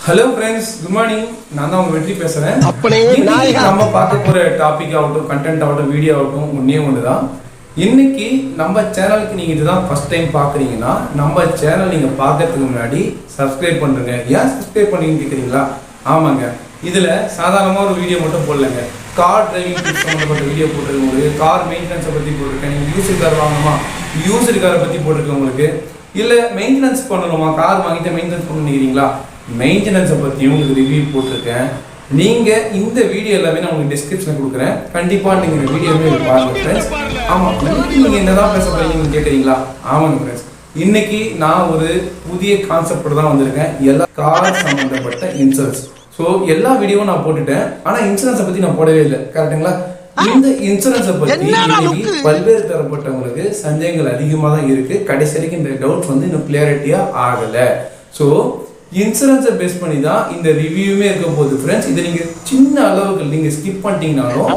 Hello friends, good morning. நான் தான் உங்க வெற்றி பேசுறேன். இன்னைக்கு நம்ம பார்க்க போற டாபிக் ஆகட்டும், கண்டென்ட் ஆகட்டும், வீடியோ ஆகட்டும் ஒண்ணுதான். இன்னைக்கு நம்ம சேனலுக்கு நீங்க இதுதான் ஃபர்ஸ்ட் டைம் பாக்குறீங்கன்னா நம்ம சேனல் நீங்க பார்க்கிறதுக்கு முன்னாடி சப்ஸ்கிரைப் பண்ணுங்க. ஏன் சப்ஸ்கிரைப் பண்ணீங்கன்னு கேக்குறீங்களா? ஆமாங்க. இதுல சாதாரணமா ஒரு வீடியோ மட்டும் போடலங்க. கார் டிரைவிங் டிப்ஸ் சம்பந்தப்பட்ட வீடியோ போட்டிருக்கேன் உங்களுக்கு. கார் மெயின்டெனன்ஸை பத்தி போட்டிருக்கேன். நீங்க யூசர் கார் வாங்கணுமா, யூசர் காரை பத்தி போட்டிருக்கேன் உங்களுக்கு. இல்ல மெயின்டெனன்ஸ் பண்ணணுமா, கார் வாங்கிட்டு மெயின்டெனன்ஸ் பண்ணிக்கிறீங்களா, மெயின்டெனன்ஸை பற்றியும் உங்களுக்கு ரிவ்யூ போட்டிருக்கேன். நீங்கள் இந்த வீடியோ எல்லாமே நான் உங்களுக்கு டிஸ்கிரிப்ஷனில் கொடுக்குறேன். கண்டிப்பாக நீங்கள் இந்த வீடியோவே பாருங்கள் ஃப்ரெண்ட்ஸ். ஆமாம், நீங்கள் என்ன தான் பேச போறீங்கன்னு கேட்குறீங்களா? ஆமாங்க ஃப்ரெண்ட்ஸ், இன்னைக்கு நான் ஒரு புதிய கான்செப்டோட தான் வந்திருக்கேன். எல்லா கார் சம்மந்தப்பட்ட இன்சூரன்ஸ். ஸோ எல்லா வீடியோவும் நான் போட்டுட்டேன், ஆனால் இன்சூரன்ஸை பற்றி நான் போடவே இல்லை. கரெக்டுங்களா? இந்த இன்சூரன்ஸை பற்றி பல்வேறு தரப்பட்டவங்களுக்கு சந்தேகங்கள் அதிகமாக தான் இருக்கு. கடைசி வரைக்கும் இந்த டவுட்ஸ் வந்து இன்னும் கிளியாரிட்டியா ஆகலை. ஸோ இன்சூரன்ஸை பேஸ் பண்ணி தான் இந்த ரிவ்யூமே இருக்க போகுது ஃப்ரெண்ட்ஸ். இதை நீங்க சின்ன அளவுக்கு நீங்க ஸ்கிப் பண்ணிட்டீங்கனாலும்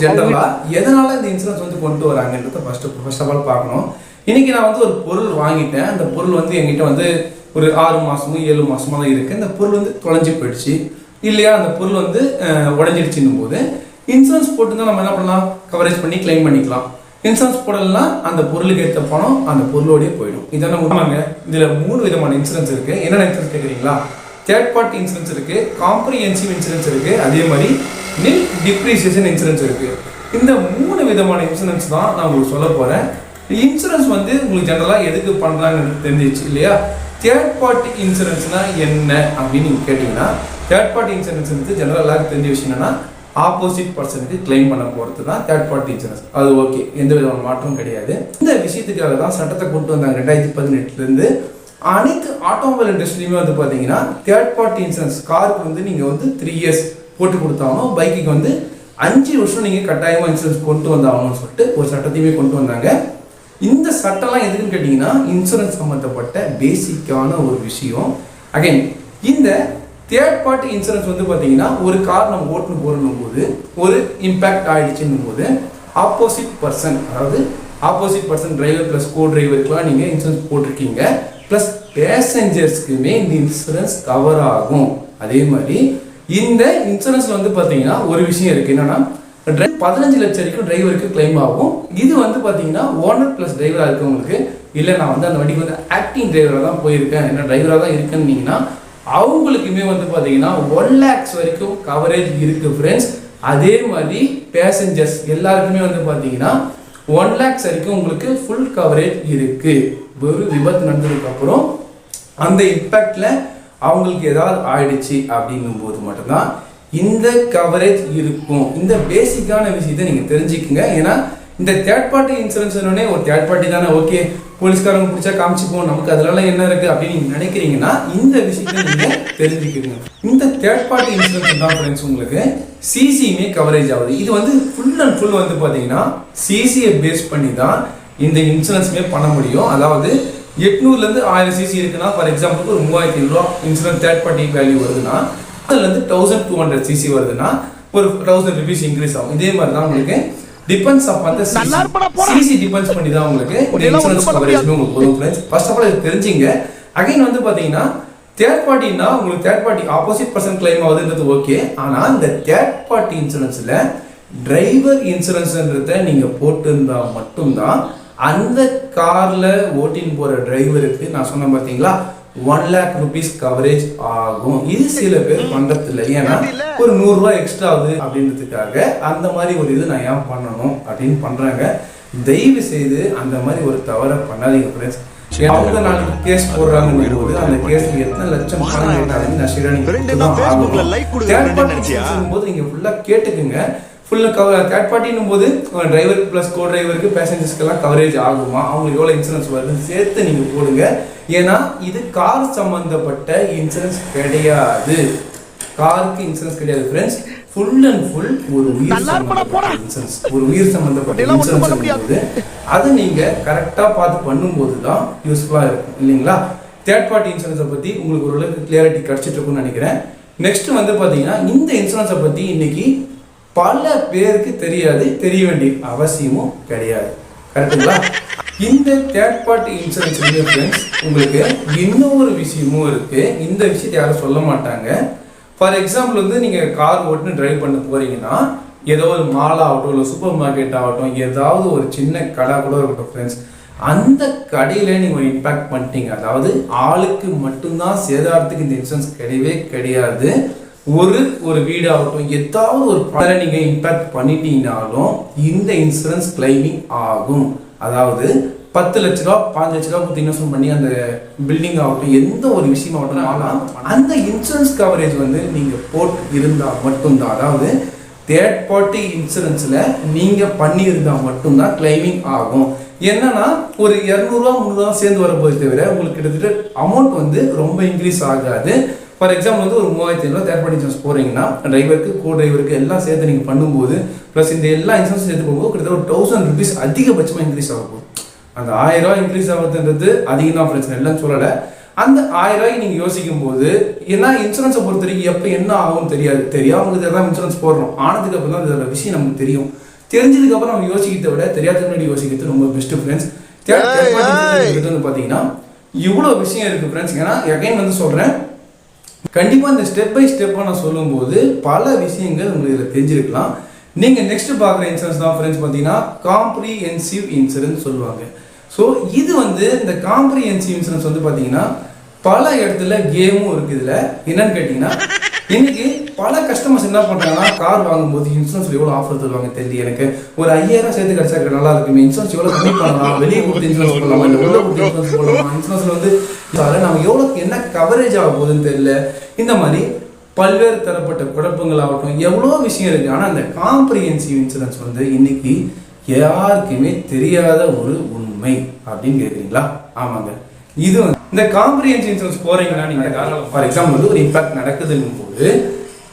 ஜெனரலா எதனால இந்த இன்சூரன்ஸ் வந்து கொண்டு வராங்கன்றத ஃபர்ஸ்ட் ஆஃப் ஆல் பார்க்கணும். இன்னைக்கு நான் வந்து ஒரு பொருள் வாங்கிட்டேன். அந்த பொருள் வந்து என்கிட்ட வந்து ஒரு 6 மாசமோ 7 மாசமா தான் இருக்கு. இந்த பொருள் வந்து தொலைஞ்சு போயிடுச்சு இல்லையா, அந்த பொருள் வந்து உடஞ்சிடுச்சுன்னும் போது இன்சூரன்ஸ் போட்டு தான் நம்ம என்ன பண்ணலாம், கவரேஜ் பண்ணி கிளைம் பண்ணிக்கலாம். இன்சூரன்ஸ் போடலாம், அந்த பொருளுக்கு ஏற்ற பணம் அந்த பொருளோடய போயிடும். இதெல்லாம் உண்மைங்க. இதுல 3 விதமான இன்சூரன்ஸ் இருக்கு. என்னென்ன இன்சூரன்ஸ் கேட்குறீங்களா? தேர்ட் பார்ட்டி இன்சூரன்ஸ் இருக்கு, காம்ப்ரிஹென்சிவ் இன்சூரன்ஸ் இருக்கு, அதே மாதிரி நில் டிப்ரிசியேஷன் இன்சூரன்ஸ் இருக்கு. இந்த 3 விதமான இன்சூரன்ஸ் தான் நான் உங்களுக்கு சொல்ல போறேன். இன்சூரன்ஸ் வந்து உங்களுக்கு ஜெனரலா எதுக்கு பண்றாங்கன்னு தெரிஞ்சிச்சு இல்லையா? தேர்ட் பார்ட்டி இன்சூரன்ஸ்னா என்ன அப்படின்னு நீங்க கேட்டீங்கன்னா, தேர்ட் பார்ட்டி இன்சூரன்ஸ் வந்து ஜெனரல் எல்லாருக்கும் தெரிஞ்ச விஷயம் என்னன்னா, ஆப்போசிட் பர்சனுக்கு கிளைம் பண்ண போகிறது தான் தேர்ட் பார்ட்டி இன்சூரன்ஸ். அது ஓகே, எந்த விதமான மாற்றமும் கிடையாது. இந்த விஷயத்துக்காக தான் சட்டத்தை கொண்டு வந்தாங்க 2018 அனைத்து ஆட்டோமொபைல் இண்டஸ்ட்ரியுமே வந்து பார்த்தீங்கன்னா தேர்ட் பார்ட்டி இன்சூரன்ஸ் காருக்கு வந்து நீங்கள் வந்து 3 years போட்டு கொடுத்தாலும், பைக்குக்கு வந்து 5 வருஷம் நீங்கள் கட்டாயமாக இன்சூரன்ஸ் கொண்டு வந்தாகணும்னு சொல்லிட்டு ஒரு சட்டத்தையுமே கொண்டு வந்தாங்க. இந்த சட்டம்லாம் எதுக்குன்னு கேட்டிங்கன்னா, இன்சூரன்ஸ் சம்மந்தப்பட்ட பேசிக்கான ஒரு விஷயம். அகைன் இந்த தேர்ட் பார்ட்டி இன்சூரன்ஸ் வந்து பார்த்தீங்கன்னா, ஒரு கார் நம்ம ஓட்டுன்னு போகணும் போது ஒரு இம்பேக்ட் ஆகிடுச்சுன்னும் போது ஆப்போசிட் பர்சன், அதாவது ஆப்போசிட் பர்சன் டிரைவர் ப்ளஸ் கோ டிரைவருக்குலாம் நீங்கள் இன்சூரன்ஸ் போட்டிருக்கீங்க, ப்ளஸ் பேசஞ்சர்ஸ்க்குமே இந்த இன்சூரன்ஸ் கவர் ஆகும். அதே மாதிரி இந்த இன்சூரன்ஸ்ல வந்து பார்த்தீங்கன்னா ஒரு விஷயம் இருக்குது. என்னன்னா 15 லட்சம் வரைக்கும் டிரைவருக்கு கிளைம் ஆகும். இது வந்து பார்த்தீங்கன்னா ஓனர் ப்ளஸ் டிரைவராக இருக்கவங்களுக்கு, இல்லை நான் வந்து அந்த வண்டிக்கு வந்து ஆக்டிங் டிரைவராக தான் போயிருக்கேன், என்ன டிரைவராக தான் இருக்குன்னீங்கன்னா அவங்களுக்குமே வந்து பார்த்தீங்கன்னா 1 lakhs வரைக்கும் கவரேஜ் இருக்கு ஃப்ரெண்ட்ஸ். அதே மாதிரி பேசஞ்சர்ஸ் எல்லாருக்குமே வந்து பார்த்தீங்கன்னா 1 lakhs வரைக்கும் உங்களுக்கு ஃபுல் கவரேஜ் இருக்கு. ஒரு விபத்து நடந்ததுக்கு அப்புறம் அந்த இம்பேக்ட்ல அவங்களுக்கு ஏதாவது ஆயிடுச்சு அப்படின்னும் போது மட்டும்தான் இந்த கவரேஜ் இருக்கும். இந்த பேசிக்கான விஷயத்தை நீங்க தெரிஞ்சுக்குங்க. ஏன்னா இந்த தேர்ட் பார்ட்டி இன்சூரன்ஸ் ஒரு தேர்ட் பார்ட்டி தானே, ஓகே போலீஸ்காரங்க பிடிச்சா காமிச்சுப்போம், நமக்கு அதனால என்ன இருக்கு அப்படின்னு நீங்க நினைக்கிறீங்கன்னா இந்த விஷயத்தை நீங்க தெரிஞ்சுக்கிறீங்க. இந்த தேர்ட் பார்ட்டி இன்சூரன்ஸ் தான் ஃப்ரெண்ட்ஸ் உங்களுக்கு சிசியுமே கவரேஜ் ஆகுது. இது வந்து ஃபுல் அண்ட் ஃபுல் வந்து பாத்தீங்கன்னா சிசியை பேஸ் பண்ணி தான் இந்த இன்சூரன்ஸுமே பண்ண முடியும். அதாவது 800 இருந்து 1000 சிசி இருக்குன்னா, ஃபார் எக்ஸாம்பிள் ஒரு 3500 ரூபா இன்சூரன்ஸ் தேர்ட் பார்ட்டி வேல்யூ வருதுன்னா, அதுல இருந்து 1200 சிசி வருதுன்னா ஒரு 1000 rupees இன்க்ரீஸ் ஆகும். இதே மாதிரி தான் உங்களுக்கு டிபெண்ட்ஸ் அப்பான் தி சிசி டிபெண்ட்ஸ் பண்ணி தான் உங்களுக்கு இன்சூரன்ஸ் கவரேஜ் உங்களுக்கு வரும் ஃப்ரெண்ட்ஸ். ஃபர்ஸ்ட் ஆஃப் ஆல் இது தெரிஞ்சிங்க. அகைன் வந்து பாத்தீங்கன்னா தேர்ட் பார்ட்டினா உங்களுக்கு third party opposite person claim ஆகுதுன்றது ஓகே. ஆனா இந்த தேர்ட் பார்ட்டி இன்சூரன்ஸ்ல டிரைவர் இன்சூரன்ஸ்ன்றத நீங்க போட்டிருந்தா மட்டும்தான் அந்த கார்ல ஓட்டின்னு போற டிரைவருக்கு நான் சொன்ன பாத்தீங்களா 1 lakh rupees கவரேஜ் ஆகும். இது சில பேர் பண்றது இல்லை. ஏன்னா ஒரு 100 ரூபாய் எக்ஸ்ட்ரா ஆகுது அப்படின்றதுக்காக அந்த மாதிரி ஒரு இது நான் ஏன் பண்ணணும் அப்படின்னு பண்றாங்க. தயவு செய்து அந்த மாதிரி ஒரு தவறை பண்ணாதீங்க ஃப்ரெண்ட்ஸ். அவங்க நாளைக்கு கேஸ் போடுறாங்க போது அந்த கேஸ்ல எத்தனை லட்சம் பணம் கேட்டாலும் போது நீங்க ஃபுல்லா கேட்டுக்குங்க. ஃபுல்லா தேர்ட் பார்ட்டின்னும் போது டிரைவர் பிளஸ் கோ டிரைவருக்கு பேசஞ்சர்ஸ்க்கெல்லாம் கவரேஜ் ஆகுமா, அவங்களுக்கு எவ்வளோ இன்சூரன்ஸ் வருதுன்னு சேர்த்து நீங்க போடுங்க. ஏன்னா இது கார் சம்பந்தப்பட்ட இன்சூரன்ஸ் கிடையாது, காருக்கு இன்சூரன்ஸ் கிடையாது ஃப்ரெண்ட்ஸ். ஃபுல் அண்ட் ஃபுல் ஒரு உயிர் சம்பந்தப்பட்ட இன்சூரன்ஸ், ஒரு உயிர் சம்பந்தப்பட்ட இன்சூரன்ஸ். அதை நீங்க கரெக்டா பார்த்து பண்ணும்போது தான் யூஸ்ஃபுல்லா இருக்கும் இல்லைங்களா? தேர்ட் பார்ட்டி இன்சூரன்ஸை பத்தி உங்களுக்கு ஓரளவுக்கு கிளியாரிட்டி கிடைச்சிட்டு இருக்கும்னு நினைக்கிறேன். நெக்ஸ்ட் வந்து பாத்தீங்கன்னா இந்த இன்சூரன்ஸை பத்தி இன்னைக்கு பல பேருக்கு தெரியாது, தெரிய வேண்டிய அவசியமும் கிடையாது. கரெக்டுங்களா? இந்த தேர்ட் பார்ட்டி இன்சூரன்ஸ் ஃப்ரெண்ட்ஸ் உங்களுக்கு இன்னொரு விஷயமும் இருக்கு. இந்த விஷயத்தை யாரும் சொல்ல மாட்டாங்க. ஃபார் எக்ஸாம்பிள் வந்து நீங்க கார் ஓட்டுன்னு டிரைவ் பண்ண போறீங்கன்னா ஏதோ ஒரு மால் ஆகட்டும் இல்லை சூப்பர் மார்க்கெட் ஆகட்டும் ஏதாவது ஒரு சின்ன கடை கூட இருக்கட்டும் ஃப்ரெண்ட்ஸ், அந்த கடையில நீங்க ஒரு இம்பாக்ட் பண்ணிட்டீங்க, அதாவது ஆளுக்கு மட்டும்தான் சேதாரத்துக்கு இந்த இன்சூரன்ஸ் கிடையவே கிடையாது. ஒரு வீடாகட்டும் ஏதாவது ஒரு பல நீங்க இம்பாக்ட் பண்ணிட்டீங்கனாலும் இந்த இன்சூரன்ஸ் கிளைமிங் ஆகும். அதாவது 10 லட்ச ரூபா 5 லட்ச ரூபா கொடுத்து இன்வெஸ்ட்மெண்ட் பண்ணி அந்த பில்டிங் ஆகட்டும் எந்த ஒரு விஷயமாகட்டும் ஆனால் அந்த இன்சூரன்ஸ் கவரேஜ் வந்து நீங்க போட்டு இருந்தால் மட்டும்தான், அதாவது தேர்ட் பார்ட்டி இன்சூரன்ஸ்ல நீங்க பண்ணியிருந்தா மட்டும்தான் கிளைமிங் ஆகும். என்னன்னா ஒரு 200 ரூபா 300 ரூபா சேர்ந்து வரப்போது தவிர உங்களுக்கு கிட்டத்தட்ட அமௌண்ட் வந்து ரொம்ப இன்க்ரீஸ் ஆகாது. ஃபார் எக்ஸாம்பிள் வந்து ஒரு 3500 ரூபா தேர்ட் பார்ட்டி இன்சூரன்ஸ் போறீங்கன்னா டிரைவருக்கு கோ டிரைவருக்கு எல்லாம் சேர்த்து நீங்க பண்ணும்போது ப்ளஸ் இந்த எல்லா இன்சூரன்ஸ் சேர்த்து போகும்போது கிட்டத்தட்ட ஒரு 1000 rupees அதிகபட்சமாக இன்க்ரீஸ் ஆகும். அந்த 1000 ரூபாய் இன்க்ரீஸ் ஆகுதுன்றது அதிகம் தான் பிரச்சனை இல்லைன்னு சொல்லலை. அந்த 1000 ரூபாய்க்கு நீங்க யோசிக்கும் போது ஏன்னா இன்சூரன்ஸை பொறுத்த வரைக்கும் எப்போ என்ன ஆகும் தெரியாது. தெரியாமல் தான் இன்சூரன்ஸ் போடுறோம். ஆனதுக்கு அப்புறம் தான் இதோட விஷயம் நமக்கு தெரியும். தெரிஞ்சதுக்கு அப்புறம் நம்ம யோசிக்கிறத விட தெரியாத முன்னாடி யோசிக்கிறது ரொம்ப பெஸ்ட் ஃப்ரெண்ட்ஸ். வந்து பாத்தீங்கன்னா இவ்வளோ விஷயம் இருக்கு ஃப்ரெண்ட்ஸ். ஏன்னா எகைன் வந்து சொல்றேன், கண்டிப்பா இந்த ஸ்டெப் பை ஸ்டெப்பா நான் சொல்லும்போது பல விஷயங்கள் உங்களுக்கு இதில் தெரிஞ்சிருக்கலாம். நீங்க நெக்ஸ்ட் பார்க்குற இன்சூரன்ஸ் தான் ஃப்ரெண்ட்ஸ் பார்த்தீங்கன்னா காம்ப்ரிஹென்சிவ் இன்சூரன்ஸ் சொல்லுவாங்க. ஸோ இது வந்து இந்த காம்ப்ரிஹென்சிவ் இன்சூரன்ஸ் வந்து பார்த்தீங்கன்னா பல இடத்துல கேமும் இருக்கு. இதில் என்னன்னு கேட்டிங்கன்னா இன்னைக்கு பல கஸ்டமர்ஸ் என்ன பண்ணுறாங்கன்னா கார் வாங்கும்போது இன்சூரன்ஸ் எவ்வளோ ஆஃபர் தருவாங்க தெரியல, எனக்கு ஒரு 5000 சேர்த்து கிடைச்சா நல்லா இருக்குமே, இன்சூரன்ஸ் எவ்வளோ கம்மி பண்ணலாம், வெளியே கொடுத்து இன்சூரன்ஸ் போடலாமா இல்லை உள்ள கொடுத்து இன்சூரன்ஸ் போடலாமா, இன்சூரன்ஸ்ல வந்து நம்ம எவ்வளோ என்ன கவரேஜ் ஆக போகுதுன்னு தெரியல. இந்த மாதிரி பல்வேறு தரப்பட்ட குழப்பங்கள் ஆகட்டும் எவ்வளோ விஷயம் இருக்கு. ஆனால் இந்த காம்ப்ரிஹென்சிவ் இன்சூரன்ஸ் வந்து இன்னைக்கு யாருக்குமே தெரியாத ஒரு உண்மை அப்படின்னு கேட்குறீங்களா? ஆமாங்க, இது இந்த காம்ப்ரிஹென்சிவ் இன்சூரன்ஸ் போறீங்கன்னா நீங்க ஃபார் எக்ஸாம்பிள் வந்து ஒரு இம்பாக்ட் நடக்குதுங்கும் போது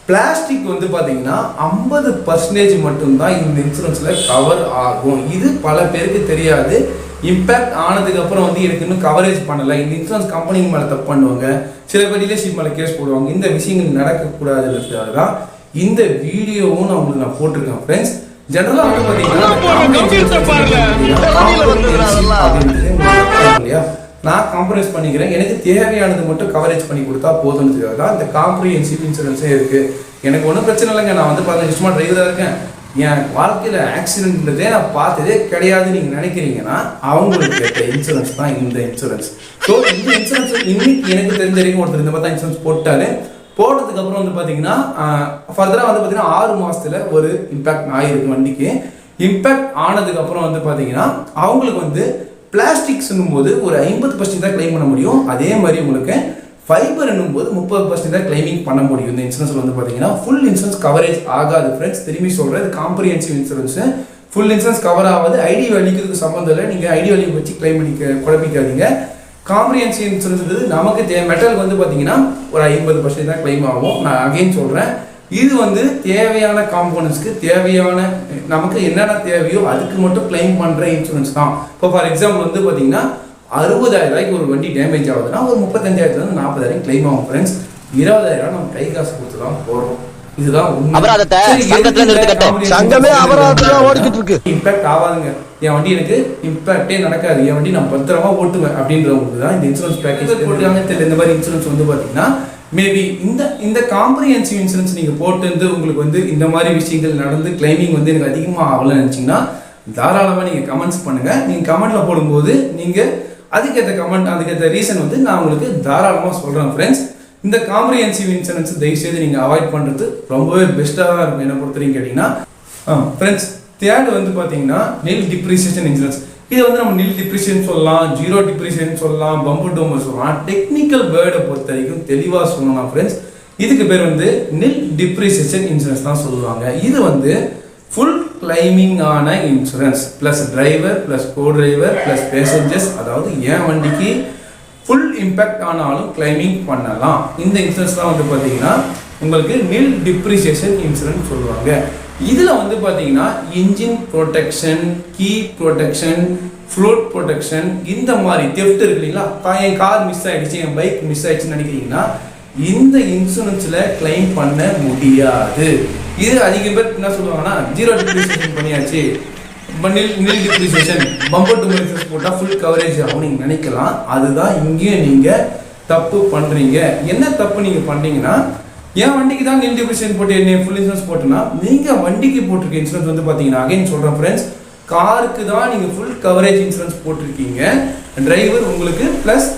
பிளாஸ்டிக் வந்து பாத்தீங்கன்னா 50% மட்டும்தான் இந்த இன்சூரன்ஸ்ல கவர் ஆகும். இது பல பேருக்கு தெரியாது. இம்பாக்ட் ஆனதுக்கு அப்புறம் வந்து எனக்கு இன்னும் கவரேஜ் பண்ணல, இந்த இன்சூரன்ஸ் கம்பெனி மேல தப்பு பண்ணுவாங்க, சில பேர் டீலர்ஷிப் மேல கேஸ் போடுவாங்க. இந்த விஷயங்கள் நடக்கக்கூடாதுன்றதுக்காக தான் இந்த வீடியோவும் நான் உங்களுக்கு நான் போட்டிருக்கேன் ஃப்ரெண்ட்ஸ். ஜெனரலா வந்து பாத்தீங்கன்னா நான் காம்ப்ரமைஸ் பண்ணிக்கிறேன், எனக்கு தேவையானது மட்டும் கவரேஜ் பண்ணி கொடுத்தா போதுன்றதுக்காக தான் இந்த காம்ப்ரிஹென்சிவ் இன்சூரன்ஸே இருக்கு. எனக்கு ஒன்றும் பிரச்சனை இல்லைங்க, நான் வந்து 15 வருஷமா டிரைவராக இருக்கேன், என் வாழ்க்கையில் ஆக்சிடென்ட்ன்றதே நான் பார்த்ததே கிடையாதுன்னு நீங்கள் நினைக்கிறீங்கன்னா அவங்களுக்கு கேட்ட இன்சூரன்ஸ் தான் இந்த இன்சூரன்ஸ். ஸோ இந்த இன்சூரன்ஸ் இன்னைக்கு எனக்கு தெரிஞ்ச வரைக்கும் ஒருத்தர் இந்த மாதிரி தான் இன்சூரன்ஸ் போட்டாரு. போட்டதுக்கு அப்புறம் வந்து பார்த்தீங்கன்னா ஃபர்தராக வந்து பார்த்தீங்கன்னா 6 மாசத்துல ஒரு இம்பாக்ட் ஆகிருக்கு வண்டிக்கு. இம்பாக்ட் ஆனதுக்கு அப்புறம் வந்து பார்த்தீங்கன்னா அவங்களுக்கு வந்து பிளாஸ்டிக்ஸ்னும் போது ஒரு 50% தான் கிளைம் பண்ண முடியும். அதே மாதிரி உங்களுக்கு ஃபைபர் என்னும்போது 30% தான் கிளைமிங் பண்ண முடியும். இந்த இன்சூரன்ஸ்ல வந்து பார்த்தீங்கன்னா ஃபுல் இன்சூரன்ஸ் கவரேஜ் ஆகாது ஃப்ரெண்ட்ஸ். திரும்பி சொல்கிறேன், இது comprehensive insurance. Full insurance cover ஆகாது. ஐடி வேல்யூக்கு சம்மந்தம் இல்லை, நீங்கள் ஐடி வேல்யூ வச்சு கிளைம் பண்ணி குழப்பிக்காதீங்க. காம்ப்ரிஹென்சிவ் இன்சூரன்ஸ் நமக்கு மெட்டலுக்கு வந்து பார்த்தீங்கன்னா ஒரு 50% தான் கிளைம் ஆகும். நான் அகைன் சொல்கிறேன், இது வந்து தேவையான காம்போனன்ட்ஸ்க்கு தேவையான நமக்கு என்னென்ன தேவையோ அதுக்கு மட்டும் கிளைம் பண்ணுற இன்சூரன்ஸ் தான். இப்போ ஃபார் எக்ஸாம்பிள் வந்து பார்த்தீங்கன்னா 60,000 ரூபாய்க்கு ஒரு வண்டி டேமேஜ் ஆகுதுன்னா ஒரு 35,000 40,000 கிளைம் ஆகும் ஃப்ரெண்ட்ஸ். 20,000 நம்ம கை காசு கொடுத்து தான் போகிறோம். இதுதான் இம்பாக்ட் ஆகாதுங்க, என் வண்டி எனக்கு இம்பாக்டே நடக்காது, என் வண்டி நான் பத்திரமா ஓட்டுவேன் அப்படின்றவங்களுக்கு தான் இந்த இன்சூரன்ஸ் பேக்கேஜ் போட்டுருக்காங்க. தெரியல, இந்த மாதிரி இன்சூரன்ஸ் வந்து பார்த்தீங்கன்னா மேபி இந்த காம்ப்ரிஹென்சிவ் இன்சூரன்ஸ் நீங்கள் போட்டு உங்களுக்கு வந்து இந்த மாதிரி விஷயங்கள் நடந்து கிளைமிங் வந்து எனக்கு அதிகமாக ஆகலன்னு நினச்சிங்கன்னா தாராளமாக நீங்கள் கமெண்ட்ஸ் பண்ணுங்கள். நீங்கள் கமெண்ட்டில் போடும்போது நீங்கள் அதுக்கேற்ற கமெண்ட் அதுக்கேற்ற ரீசன் வந்து நான் உங்களுக்கு தாராளமாக சொல்கிறேன் ஃப்ரெண்ட்ஸ். இந்த காம்ப்ரிஹென்சிவ் இன்சூரன்ஸ் தயவுசெய்து நீங்கள் அவாய்ட் பண்ணுறது ரொம்பவே பெஸ்ட்டாக தான் இருக்கும் என்ன பொறுத்தவரைக்கும் கேட்டிங்கன்னா. ஃப்ரெண்ட்ஸ், தேர்ட் வந்து பார்த்தீங்கன்னா நில் டிப்ரிசியேஷன் இன்சூரன்ஸ். இதை வந்து நம்ம நில் டிப்ரிசியேஷன் சொல்லலாம், ஜீரோ டிப்ரிசியேஷன் சொல்லலாம், பம்பர் டோமர் சொல்லலாம். டெக்னிக்கல் வேர்டை பொறுத்த வரைக்கும் தெளிவாக சொல்லலாம் ஃப்ரெண்ட்ஸ், இதுக்கு பேர் வந்து நில் டிப்ரிசியேஷன் இன்சூரன்ஸ் தான் சொல்லுவாங்க. இது வந்து ஃபுல் கிளைமிங் ஆன இன்சூரன்ஸ் ப்ளஸ் டிரைவர் ப்ளஸ் கோ டிரைவர் ப்ளஸ் பேசஞ்சர்ஸ், அதாவது என் வண்டிக்கு ஃபுல் இம்பேக்ட் ஆனாலும் கிளைமிங் பண்ணலாம். இந்த இன்சூரன்ஸ் தான் வந்து பார்த்தீங்கன்னா உங்களுக்கு நில் டிப்ரிசியேஷன் இன்சூரன்ஸ் சொல்லுவாங்க. இதில் வந்து பார்த்தீங்கன்னா engine protection, key protection, float protection, இந்த மாதிரி தெஃப்ட் இருக்கு இல்லைங்களா, என் கார் மிஸ் ஆகிடுச்சு, என் பைக் மிஸ் ஆகிடுச்சுன்னு நினைக்கிறீங்கன்னா இந்த இன்சூரன்ஸில் கிளைம் பண்ண முடியாது. இது அதிக பேர் என்ன சொல்லுவாங்கன்னா ஜீரோ டிப்ரிசியேஷன் பண்ணியாச்சு, நில் டிப்ரிசியேஷன் பம்பர் டு இன்சூரன்ஸ் போட்டால் ஃபுல் கவரேஜ் ஆகும் நீங்கள் நினைக்கலாம். அதுதான் இங்கேயும் நீங்கள் தப்பு பண்ணுறீங்க. என்ன தப்பு நீங்கள் பண்ணுறீங்கன்னா, என் வண்டிக்கு தான் நில் டிப்ரிசியேஷன் போட்டு என்ன ஃபுல் இன்சூரன்ஸ் போட்டோன்னா, நீங்கள் வண்டிக்கு போட்டிருக்க இன்சூரன்ஸ் வந்து பார்த்தீங்கன்னா, அகைன் சொல்கிறேன் ஃப்ரெண்ட்ஸ், காருக்கு தான் நீங்கள் ஃபுல் கவரேஜ் இன்சூரன்ஸ் போட்டிருக்கீங்க. டிரைவர் உங்களுக்கு ப்ளஸ்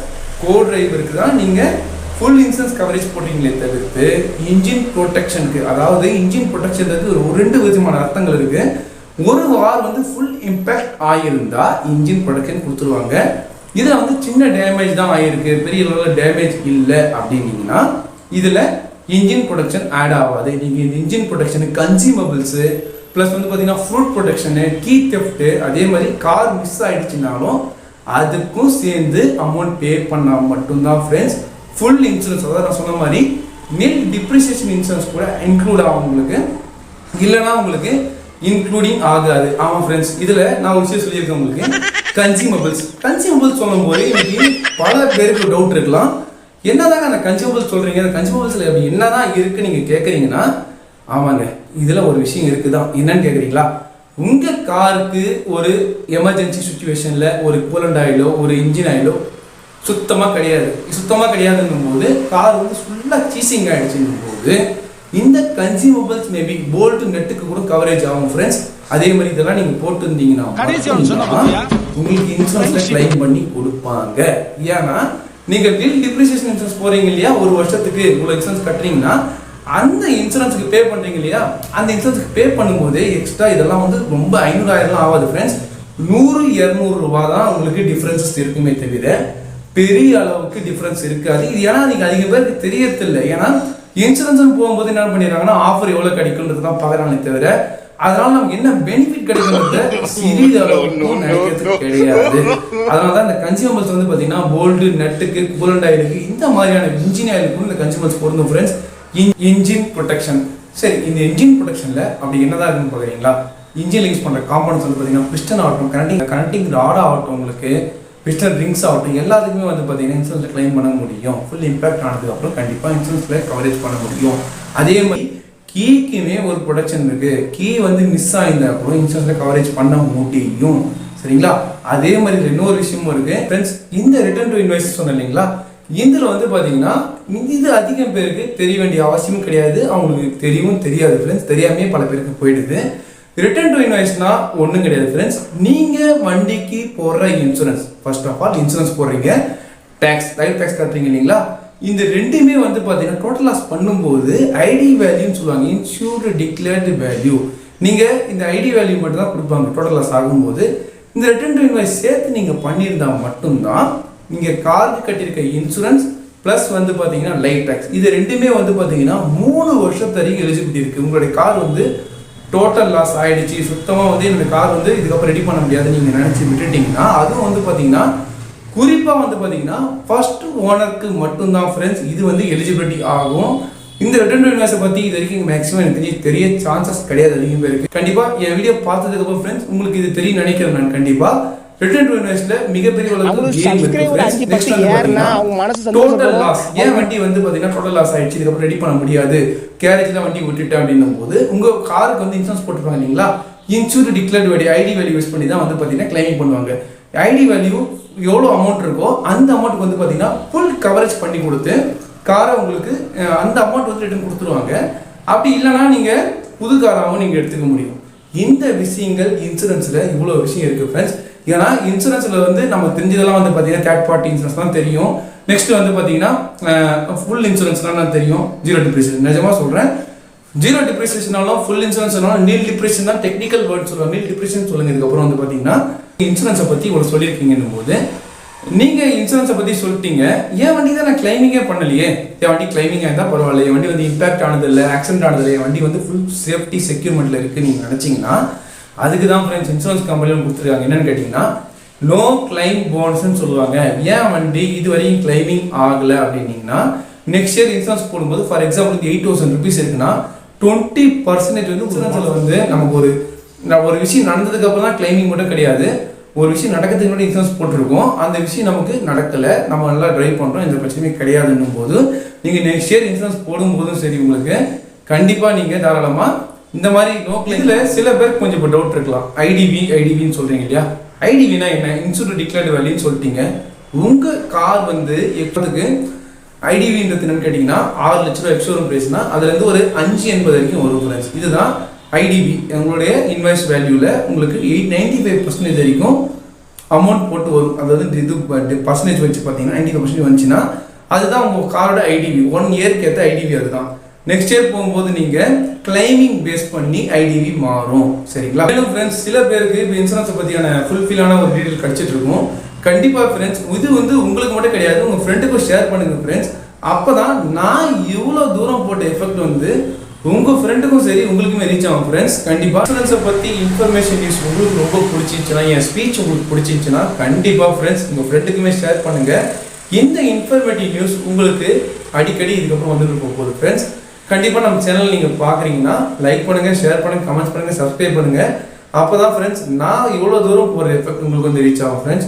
கோ டிரைவருக்கு தான் நீங்கள் ஃபுல் இன்சூரன்ஸ் கவரேஜ் போட்டிங்களே தவிர்த்து இன்ஜின் ப்ரொடெக்ஷனுக்கு, அதாவது இன்ஜின் ப்ரொடெக்ஷனுக்கு ஒரு 2 விதமான அர்த்தங்கள் இருக்குது. ஒரு வார் வந்து ஃபுல் இம்பேக்ட் ஆகியிருந்தா இன்ஜின் ப்ரொடெக்ஷன் கொடுத்துருவாங்க. இதில் வந்து சின்ன டேமேஜ் தான் ஆகிருக்கு, பெரிய அளவில் டேமேஜ் இல்லை அப்படின்னீங்கன்னா இதில் இன்ஜின் ப்ரொடெக்ஷன் ஆட் ஆகாது. நீங்கள் இந்த இன்ஜின் ப்ரொடெக்ஷனு கன்சியூமபிள்ஸு ப்ளஸ் வந்து பார்த்தீங்கன்னா ஃப்ரூட் ப்ரொடெக்ஷனு, கீ தெஃப்ட்டு, அதே மாதிரி கார் மிஸ் ஆகிடுச்சுனாலும் அதுக்கும் சேர்ந்து அமௌண்ட் பே பண்ணால் மட்டும்தான் ஃப்ரெண்ட்ஸ் ஃபுல் இன்சூரன்ஸ், அதாவது நான் சொன்ன மாதிரி நில் டிப்ரிசியேஷன் இன்சூரன்ஸ் கூட இன்க்ளூட் ஆகும் உங்களுக்கு, இல்லைனா உங்களுக்கு இன்க்ளூடிங் ஆகாது. ஆமாம் ஃப்ரெண்ட்ஸ், இதில் நான் ஒரு விஷயம் சொல்லியிருக்கேன் உங்களுக்கு. கன்சியூமபிள்ஸ் சொல்லும்போது இன்னைக்கு பல பேருக்கு டவுட் இருக்கலாம், என்னதாங்க அந்த கன்சியூமபிள்ஸ் சொல்கிறீங்க, அந்த கன்சியூமபிள்ஸில் அப்படி என்னதான் இருக்குது நீங்கள் கேட்குறீங்கன்னா, ஆமாங்க இதில் ஒரு விஷயம் இருக்குதான். என்னன்னு கேட்குறீங்களா, உங்கள் காருக்கு ஒரு எமர்ஜென்சி சுச்சுவேஷனில் ஒரு கூலண்ட் ஆயிலோ ஒரு இன்ஜின் ஆயிலோ சுத்தமாக கிடையாதுன்னும் போது கார் வந்து ஃபுல்லாக சீசிங் ஆகிடுச்சுன்னும் போது இந்த கன்சியூமபிள்ஸ் மேபி போல்ட் நெட்டுக்கு கூட கவரேஜ் ஆகும் ஃப்ரெண்ட்ஸ். அதே மாதிரி இதெல்லாம் நீங்கள் போட்டுருந்தீங்கன்னா உங்களுக்கு இன்சூரன்ஸில் கிளைம் பண்ணி கொடுப்பாங்க. ஏன்னா நீங்கள் நில் டிப்ரிசியேஷன் இன்சூரன்ஸ் போகிறீங்க இல்லையா, ஒரு வருஷத்துக்கு இவ்வளோ இன்சூரன்ஸ் கட்டுறீங்கன்னா அந்த இன்சூரன்ஸுக்கு பே பண்ணுறீங்க இல்லையா, அந்த இன்சூரன்ஸுக்கு பே பண்ணும்போது எக்ஸ்ட்ரா இதெல்லாம் வந்து ரொம்ப 500,000 ஆகாது ஃப்ரெண்ட்ஸ். 100-200 ரூபா தான் உங்களுக்கு டிஃப்ரென்சஸ் இருக்குமே தவிர பெரிய அளவுக்கு டிஃப்ரென்ஸ் இருக்காது. இது ஏன்னா நீங்கள் அதிக பேருக்கு தெரியறதில்லை. ஏன்னா இன்சூரன்ஸ் போகும்போது என்ன பண்ணிடுறாங்கன்னா ஆஃபர் எவ்வளோ கிடைக்குன்றது தான் பார்க்குறாங்களே தவிர அதனால நமக்கு என்ன பெனிஃபிட் கிடைக்குன்றது சிறிது அளவுக்கும் நினைக்கிறதுக்கு கிடையாது. அதனால தான் இந்த கன்சியூமர்ஸ் வந்து பார்த்தீங்கன்னா போல்டு நெட்டுக்கு கூலண்ட் ஆயிலுக்கு இந்த மாதிரியான இன்ஜின் ஆயிலுக்கு இந்த கன்சியூமர்ஸ் பொருந்தும் ஃப்ரெண்ட்ஸ். இன்ஜின் ப்ரொடெக்ஷன், சரி இந்த இன்ஜின் ப்ரொடெக்ஷனில் அப்படி என்னதான் இருக்குன்னு பார்க்குறீங்களா, இன்ஜின் லிங்க்ஸ் பண்ணுற காம்பவுண்ட்ஸ் வந்து பார்த்தீங்கன்னா பிஸ்டன் ஆகட்டும், கனெக்டிங் ராட் ஆகட்டும், உங்களுக்கு பிஸ்டன் ரிங்ஸ் ஆகட்டும், எல்லாத்துக்குமே வந்து பார்த்தீங்கன்னா இன்சூரன்ஸில் கிளைம் பண்ண முடியும். ஃபுல் இம்பேக்ட் ஆனதுக்கப்புறம் கண்டிப்பாக இன்சூரன்ஸில் கவரேஜ் பண்ண முடியும். அதே மாதிரி கீக்குமே ஒரு ப்ரொடெக்ஷன் இருக்குது. கீ வந்து மிஸ் ஆகிருந்தா கூட இன்சூரன்ஸில் கவரேஜ் பண்ண முடியும். சரிங்களா, அதே மாதிரி இன்னொரு விஷயமும் இருக்குது ஃப்ரெண்ட்ஸ். இந்த ரிட்டர்ன் டு இன்வாய்ஸ் சொன்னேன் இல்லைங்களா, இதில் வந்து பார்த்தீங்கன்னா இது அதிகம் பேருக்கு தெரிய வேண்டிய அவசியமும் கிடையாது, அவங்களுக்கு தெரியவும் தெரியாது ஃப்ரெண்ட்ஸ். தெரியாமே பல பேருக்கு போயிடுது. ரிட்டர்ன் டு இன்வாய்ஸ்னா ஒன்றும் கிடையாது ஃப்ரெண்ட்ஸ். நீங்கள் வண்டிக்கு போடுற insurance, first of all insurance போடுறீங்க, டேக்ஸ் ரைட் டேக்ஸ் கட்டுறீங்க இல்லைங்களா, இந்த ரெண்டுமே வந்து பார்த்தீங்கன்னா டோட்டல் லாஸ் பண்ணும்போது ஐடி வேல்யூன்னு சொல்லுவாங்க, இன்சூர்டு டிக்ளேர்டு வேல்யூ. நீங்கள் இந்த ஐடி வேல்யூ மட்டும் தான் கொடுப்பாங்க டோட்டல் லாஸ் ஆகும்போது. இந்த ரிட்டர்ன் டு இன்வாய்ஸ் சேர்த்து நீங்கள் பண்ணியிருந்தால் மட்டும்தான் நீங்கள் காருக்கு கட்டியிருக்க இன்சூரன்ஸ் ப்ளஸ் வந்து பார்த்தீங்கன்னா லைஃப் டேக்ஸ் இது ரெண்டுமே வந்து பார்த்தீங்கன்னா 3 வருஷம் வரைக்கும் எலிஜிபிலிட்டி இருக்குது. உங்களுடைய கார் வந்து டோட்டல் லாஸ் ஆகிடுச்சு, சுத்தமாக வந்து என்னோடய கார் வந்து இதுக்கப்புறம் ரெடி பண்ண முடியாது நீங்கள் நினச்சி விட்டுட்டிங்கன்னா அதுவும் வந்து பார்த்தீங்கன்னா குறிப்பாக வந்து பார்த்தீங்கன்னா ஃபர்ஸ்ட் ஓனருக்கு மட்டும்தான் ஃப்ரெண்ட்ஸ் இது வந்து எலிஜிபிலிட்டி ஆகும். இந்த ரிட்டர்ன் டு இன்வாய்ஸை பற்றி இது வரைக்கும் மேக்ஸிமம் எனக்கு தெரிய சான்சஸ் கிடையாது அதிகம் பேருக்கு. கண்டிப்பாக என் வீடியோ பார்த்ததுக்கப்புறம் ஃப்ரெண்ட்ஸ் உங்களுக்கு இது தெரியும் நினைக்கிறேன் நான். கண்டிப்பாக ரிட்டர்ன் டு இன்வாய்ஸ்ல மிகப்பெரிய அளவுக்கு கேம் இருக்கு ஃப்ரெண்ட்ஸ். நெக்ஸ்ட் வந்து பாத்தீங்கன்னா டோட்டல் லாஸ். ஏன் வண்டி வந்து பாத்தீங்கன்னா டோட்டல் லாஸ் ஆயிடுச்சு, இதுக்கு அப்புறம் ரெடி பண்ண முடியாது, கேரேஜ்ல வண்டி விட்டுட்டேன் அப்படின்னும் போது உங்க காருக்கு வந்து இன்சூரன்ஸ் போட்டுருப்பாங்க இல்லைங்களா, insured declared value ID value use பண்ணி தான் வந்து பாத்தீங்கன்னா கிளைமிங் பண்ணுவாங்க. ஐடி வேல்யூ எவ்வளோ அமௌண்ட் இருக்கோ அந்த அமௌண்ட்டுக்கு வந்து பாத்தீங்கன்னா ஃபுல் கவரேஜ் பண்ணி கொடுத்து காரை உங்களுக்கு அந்த அமௌண்ட் வந்து ரிட்டர்ன் கொடுத்துருவாங்க. அப்படி இல்லைன்னா நீங்க புது காராகவும் நீங்க எடுத்துக்க முடியும். இந்த விஷயங்கள் இன்சூரன்ஸ்ல இவ்வளோ விஷயம் இருக்கு ஃப்ரெண்ட்ஸ். ஏன்னா இன்சூரன்ஸில் வந்து நம்ம தெரிஞ்சதெல்லாம் வந்து பார்த்தீங்கன்னா தேர்ட் பார்ட்டி இன்சூரன்ஸ் தான் தெரியும். நெக்ஸ்ட் வந்து பார்த்தீங்கன்னா ஃபுல் இன்சூரன்ஸ்லாம் தெரியும். ஜீரோ டிப்ரிசியேஷன் நிஜமாக சொல்கிறேன், ஜீரோ டிப்ரிசியேஷனாலும் ஃபுல் இன்சூரன்ஸ்னாலும் நீல் டிப்ரிசியேஷன் தான் டெக்னிக்கல் வேர்ட் சொல்லுவாங்க. நீல் டிப்ரிசியேஷன் சொல்லுங்க. இதுக்கப்புறம் வந்து பார்த்தீங்கன்னா இன்சூரன்ஸை பற்றி ஒரு சொல்லியிருக்கீங்கன்னும் போது நீங்கள் இன்சூரன்ஸை பற்றி சொல்லிட்டீங்க, என் வண்டி தான் நான் கிளைமிங்கே பண்ணலையே, என் வண்டி கிளைமிங்காக இருந்தால் பரவாயில்ல, என் வண்டி வந்து இம்பாக்ட் ஆனதில்லை, ஆக்சிடென்ட் ஆனதில்லை, என் வண்டி வந்து ஃபுல் சேஃப்டி செக்யூர்மெண்ட்டில் இருக்குது நீங்கள் நினச்சிங்கன்னா அதுக்கு தான் ஃப்ரெண்ட்ஸ் இன்சூரன்ஸ் கம்பெனியில் கொடுத்துருக்காங்க. என்னன்னு கேட்டிங்கன்னா நோ கிளைம் போனஸ்ன்னு சொல்லுவாங்க. ஏன் வண்டி இது வரையும் கிளைமிங் ஆகலை அப்படின்னீங்கன்னா நெக்ஸ்ட் இயர் இன்சூரன்ஸ் போடும்போது ஃபார் எக்ஸாம்பிள் 8,000 rupees இருக்குன்னா 20% வந்து இன்சூரன்ஸில் வந்து நமக்கு ஒரு விஷயம் நடந்ததுக்கு அப்புறம் தான் கிளைமிங் மட்டும் கிடையாது, ஒரு விஷயம் நடக்கிறதுக்கு முன்னாடி இன்சூரன்ஸ் போட்டிருக்கோம், அந்த விஷயம் நமக்கு நடக்கலை, நம்ம நல்லா ட்ரைவ் பண்ணுறோம், எந்த பிரச்சனையுமே கிடையாதுன்னும் போது நீங்கள் நெக்ஸ்ட் இயர் இன்சூரன்ஸ் போடும்போதும் சரி உங்களுக்கு கண்டிப்பாக நீங்கள் தாராளமாக இந்த மாதிரி நோ கிளைம். இதில் சில பேருக்கு கொஞ்சம் இப்போ டவுட் இருக்கலாம், ஐடிவின்னு சொல்கிறீங்க இல்லையா, ஐடிவினா என்ன, இன்சூரன்ஸ் டிக்ளேர்டு வேல்யூன்னு சொல்லிட்டீங்க. உங்கள் கார் வந்து எப்போதுக்கு ஐடிவின்றது என்னன்னு கேட்டிங்கன்னா 6 லட்ச ரூபா எக்ஸ்ஷோரூம் ப்ரைஸ்னா அதுலேருந்து ஒரு 580 வரைக்கும் வரும் ஃப்ரெண்ட்ஸ். இதுதான் ஐடிவி. உங்களுடைய இன்வாய்ஸ் வேல்யூவில் உங்களுக்கு 95% வரைக்கும் அமௌண்ட் போட்டு வரும். அதாவது இது பர்சன்டேஜ் வச்சு பார்த்தீங்கன்னா 95% வந்துச்சுன்னா அதுதான் உங்கள் காரோட ஐடிவி. 1 இயருக்கு ஏற்ற ஐடிவி அதுதான். நெக்ஸ்ட் இயர் போகும்போது நீங்கள் கிளைமிங் பேஸ் பண்ணி ஐடிவி மாறும். சரிங்களா? மேலும் ஃப்ரெண்ட்ஸ் சில பேருக்கு இப்போ இன்சூரன்ஸை பற்றியான ஃபுல்ஃபில்லான ஒரு டீட்டெயில் கிடச்சிட்டு இருக்கும். கண்டிப்பாக ஃப்ரெண்ட்ஸ் இது வந்து உங்களுக்கு மட்டும் கிடையாது, உங்கள் ஃப்ரெண்டுக்கும் ஷேர் பண்ணுங்கள் ஃப்ரெண்ட்ஸ். அப்போ தான் நான் இவ்வளோ தூரம் போட்ட எஃபெக்ட் வந்து உங்கள் ஃப்ரெண்டுக்கும் சரி உங்களுக்குமே ரீச் ஆகும் ஃப்ரெண்ட்ஸ். கண்டிப்பாக இன்சூரன்ஸை பற்றி இன்ஃபர்மேஷன் நியூஸ் உங்களுக்கு ரொம்ப பிடிச்சிருச்சுன்னா, என் ஸ்பீச் உங்களுக்கு பிடிச்சிருச்சுன்னா கண்டிப்பாக ஃப்ரெண்ட்ஸ் உங்கள் ஃப்ரெண்டுக்குமே ஷேர் பண்ணுங்கள். இந்த இன்ஃபர்மேட்டிவ் நியூஸ் உங்களுக்கு அடிக்கடி இதுக்கப்புறம் வந்துட்டு போகுது ஃப்ரெண்ட்ஸ். கண்டிப்பாக நம்ம சேனல் நீங்கள் பார்க்குறீங்கன்னா லைக் பண்ணுங்கள், ஷேர் பண்ணுங்கள், கமெண்ட்ஸ் பண்ணுங்கள், சப்ஸ்கிரைப் பண்ணுங்கள். அப்போ தான் ஃப்ரெண்ட்ஸ் நான் இவ்வளோ தூரம் போகிற எஃபெக்ட் உங்களுக்கு வந்து ரீச் ஆகும் ஃப்ரெண்ட்ஸ்.